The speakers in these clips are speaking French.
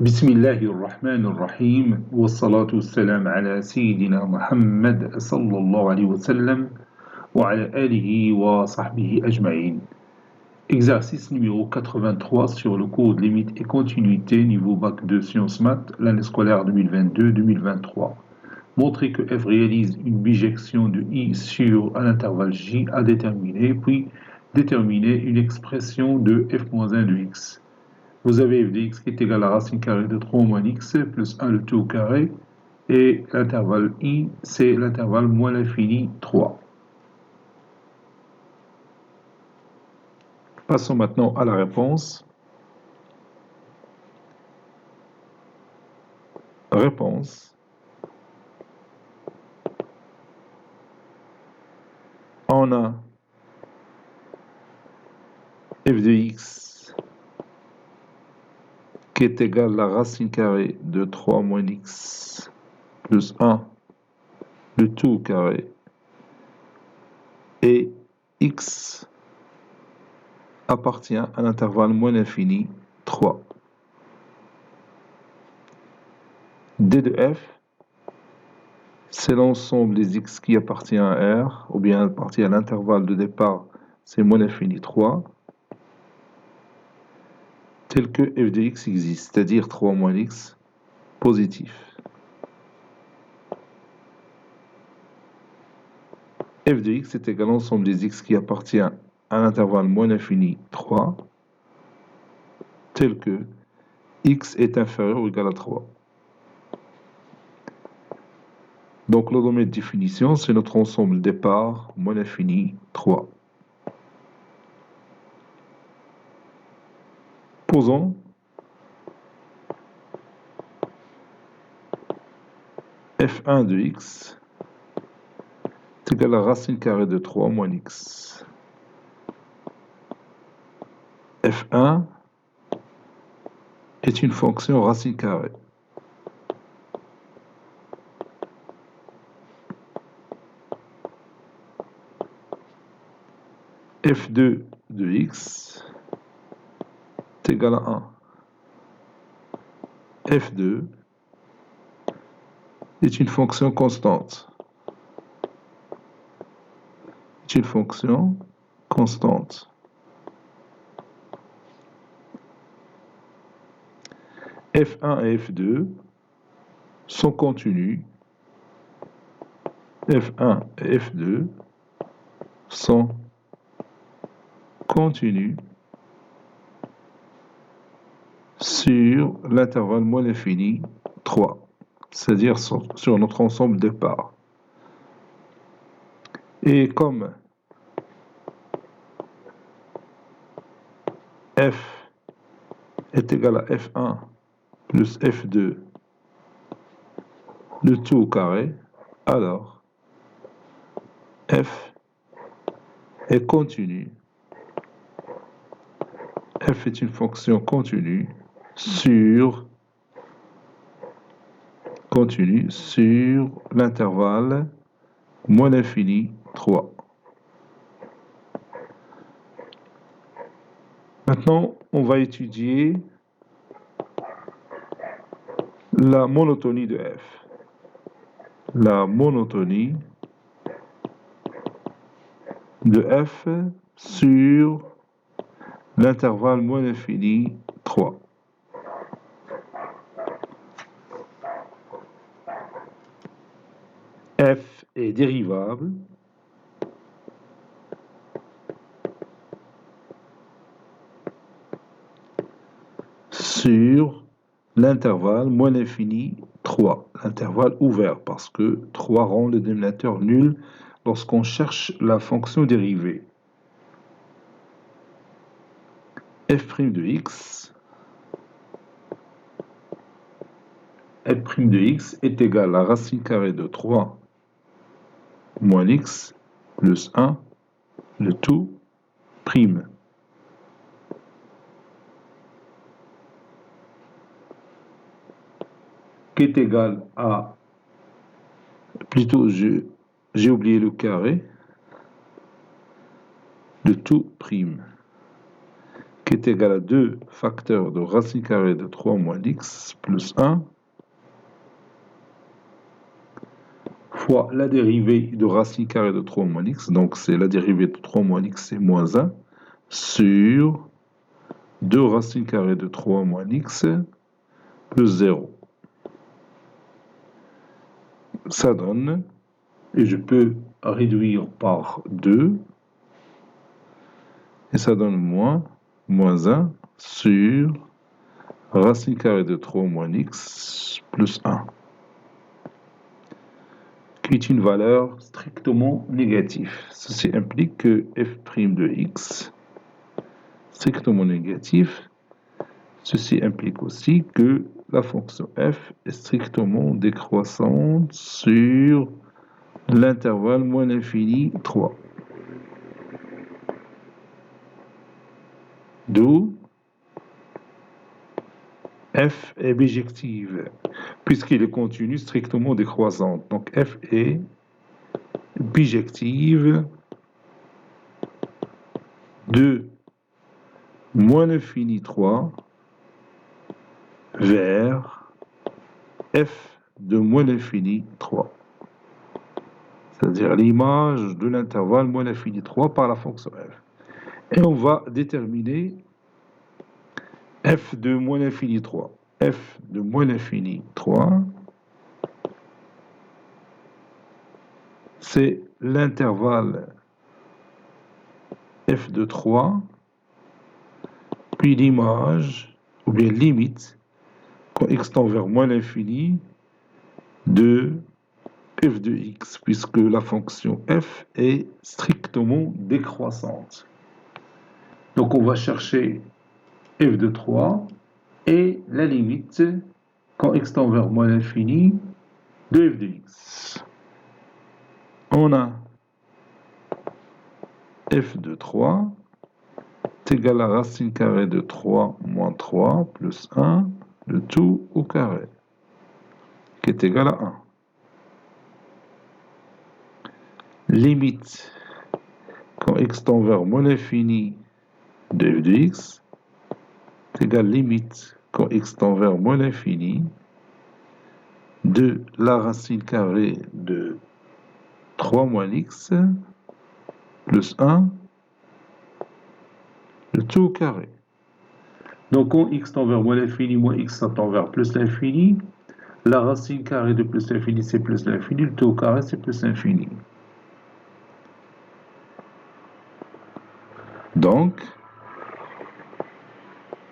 بسم الله الرحمن الرحيم والصلاة والسلام على سيدنا محمد صلى الله عليه وسلم وعلى آله وصحبه أجمعين. Exercice numéro 83 sur le cours de limite et continuité niveau bac 2 sciences maths, l'année scolaire 2022-2023. Montrer que f réalise une bijection de i sur un intervalle j à déterminer, puis déterminer une expression de f-1 de x. Vous avez f de x qui est égal à racine carrée de 3 moins x plus 1 le tout au carré. Et l'intervalle i, c'est l'intervalle moins l'infini 3. Passons maintenant à la réponse. Réponse. On a f de x qui est égal à la racine carrée de 3 moins x plus 1, le tout au carré, et x appartient à l'intervalle moins l'infini 3. D de f, c'est l'ensemble des x qui appartient à R, ou bien appartient à l'intervalle de départ, c'est moins l'infini 3, tel que f de x existe, c'est-à-dire 3 moins x positif. F de x est égal à l'ensemble des x qui appartient à l'intervalle moins l'infini 3, tel que x est inférieur ou égal à 3. Donc le domaine de définition, c'est notre ensemble départ moins l'infini 3. Posons f1 de x est égal à racine carrée de 3 moins x. f1 est une fonction racine carrée. f2 de x est égal à 1. f2 est une fonction constante. C'est une fonction constante. f1 et f2 sont continus. f1 et f2 sont continus sur l'intervalle moins l'infini 3, c'est-à-dire sur notre ensemble départ. Et comme f est égal à f1 plus f2 le tout au carré, alors f est continu. F est une fonction continue sur l'intervalle moins l'infini 3. Maintenant, on va étudier la monotonie de f. La monotonie de f sur l'intervalle moins l'infini 3. F est dérivable sur l'intervalle moins l'infini 3, l'intervalle ouvert, parce que 3 rend le dénominateur nul lorsqu'on cherche la fonction dérivée. f' de x est égal à racine carrée de 3 moins x plus 1, le tout prime. Qui est égal à, plutôt j'ai oublié le carré, le tout prime. qui est égal à 2 facteurs de racine carrée de 3 moins x plus 1 fois la dérivée de racine carrée de 3 moins x, donc c'est la dérivée de 3 moins x, c'est moins 1, sur 2 racines carrées de 3 moins x plus 0. Ça donne, et je peux réduire par 2, et ça donne moins 1 sur racine carrée de 3 moins x plus 1, qui est une valeur strictement négative. Ceci implique que f' de x strictement négatif. Ceci implique aussi que la fonction f est strictement décroissante sur l'intervalle moins l'infini 3. D'où f est bijective, puisqu'il est continu strictement décroissante. Donc f est bijective de moins l'infini 3 vers f de moins l'infini 3. C'est-à-dire l'image de l'intervalle moins l'infini 3 par la fonction f. Et on va déterminer f de moins l'infini 3. f de moins l'infini 3, c'est l'intervalle f de 3, puis l'image, ou bien limite, quand x tend vers moins l'infini, de f de x, puisque la fonction f est strictement décroissante. Donc on va chercher f de 3 et la limite quand x tend vers moins l'infini de f de x. On a f de 3 est égal à racine carrée de 3 moins 3 plus 1, le tout au carré, qui est égal à 1. Limite quand x tend vers moins l'infini de f de x est égal à limite quand x tend vers moins l'infini de la racine carrée de 3 moins x plus 1, le tout au carré. Donc quand x tend vers moins l'infini, moins x tend vers plus l'infini, la racine carrée de plus l'infini, c'est plus l'infini, le tout au carré, c'est plus l'infini. Donc,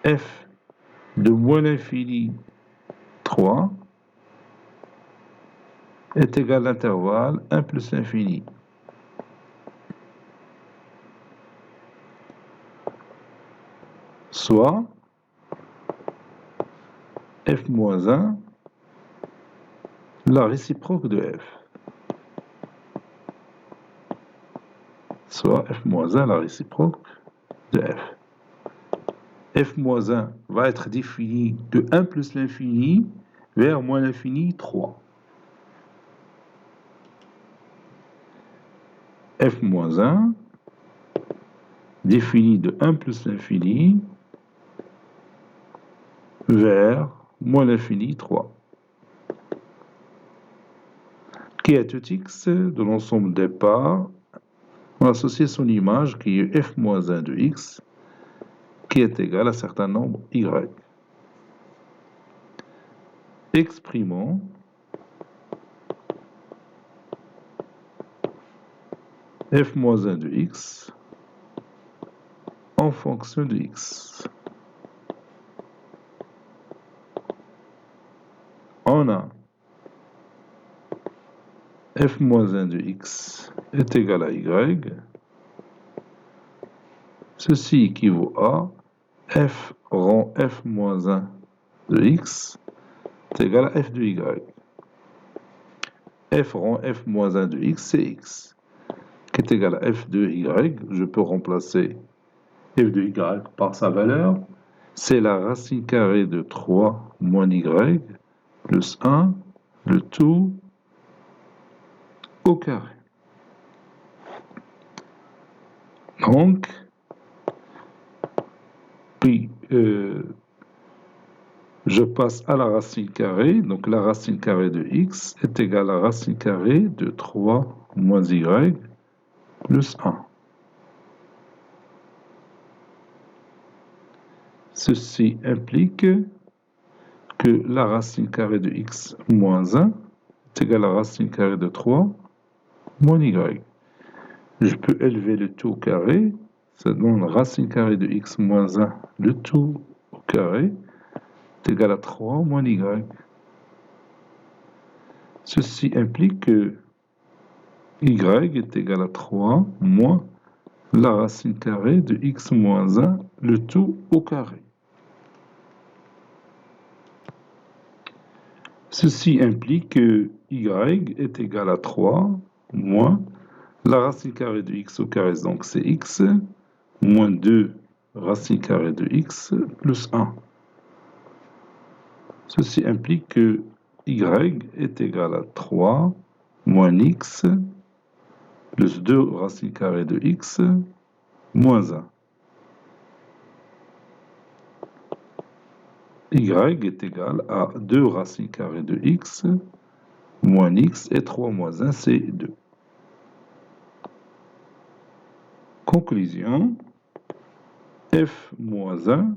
f de moins l'infini 3 est égal à l'intervalle 1 plus l'infini. Soit f moins 1, la réciproque de f. Soit f moins 1, la réciproque de f. F moins 1 va être défini de 1 plus l'infini vers moins l'infini 3. F moins 1 défini de 1 plus l'infini vers moins l'infini 3. Qui est tout x de l'ensemble des parts, on va associer son image qui est f moins 1 de x, qui est égal à un certain nombre y. Exprimons f moins 1 de x en fonction de x. On a f moins 1 de x est égal à y. Ceci équivaut à f rond f moins 1 de x est égal à f de y. F rond f moins 1 de x, c'est x, qui est égal à f de y. Je peux remplacer f de y par sa valeur. C'est la racine carrée de 3 moins y plus 1, le tout au carré. Donc, Puis, je passe à la racine carrée. Donc, la racine carrée de x est égale à la racine carrée de 3 moins y plus 1. Ceci implique que la racine carrée de x moins 1 est égale à la racine carrée de 3 moins y. Je peux élever le tout au carré. Ça donne racine carrée de x moins 1, le tout au carré, est égal à 3 moins y. Ceci implique que y est égal à 3 moins la racine carrée de x moins 1, le tout au carré. Ceci implique que y est égal à 3 moins la racine carrée de x au carré, donc c'est x, moins 2 racine carrée de x plus 1. Ceci implique que y est égal à 3 moins x plus 2 racine carrée de x moins 1. Y est égal à 2 racine carrée de x moins x et 3 moins 1, c'est 2. Conclusion, f moins 1,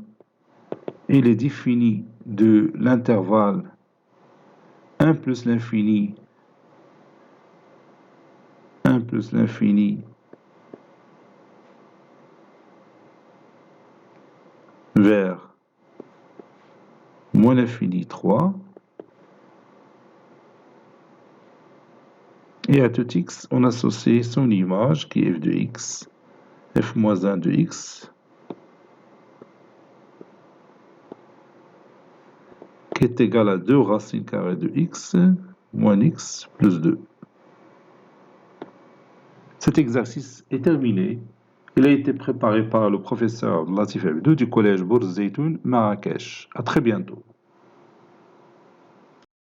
il est défini de l'intervalle 1 plus l'infini vers moins l'infini 3. Et à tout x, on associe son image qui est f de x, f moins 1 de x, qui est égal à 2 racine carrée de x moins x plus 2. Cet exercice est terminé. Il a été préparé par le professeur Latif Abdou du collège Bourz Zeytoun, Marrakech. À très bientôt.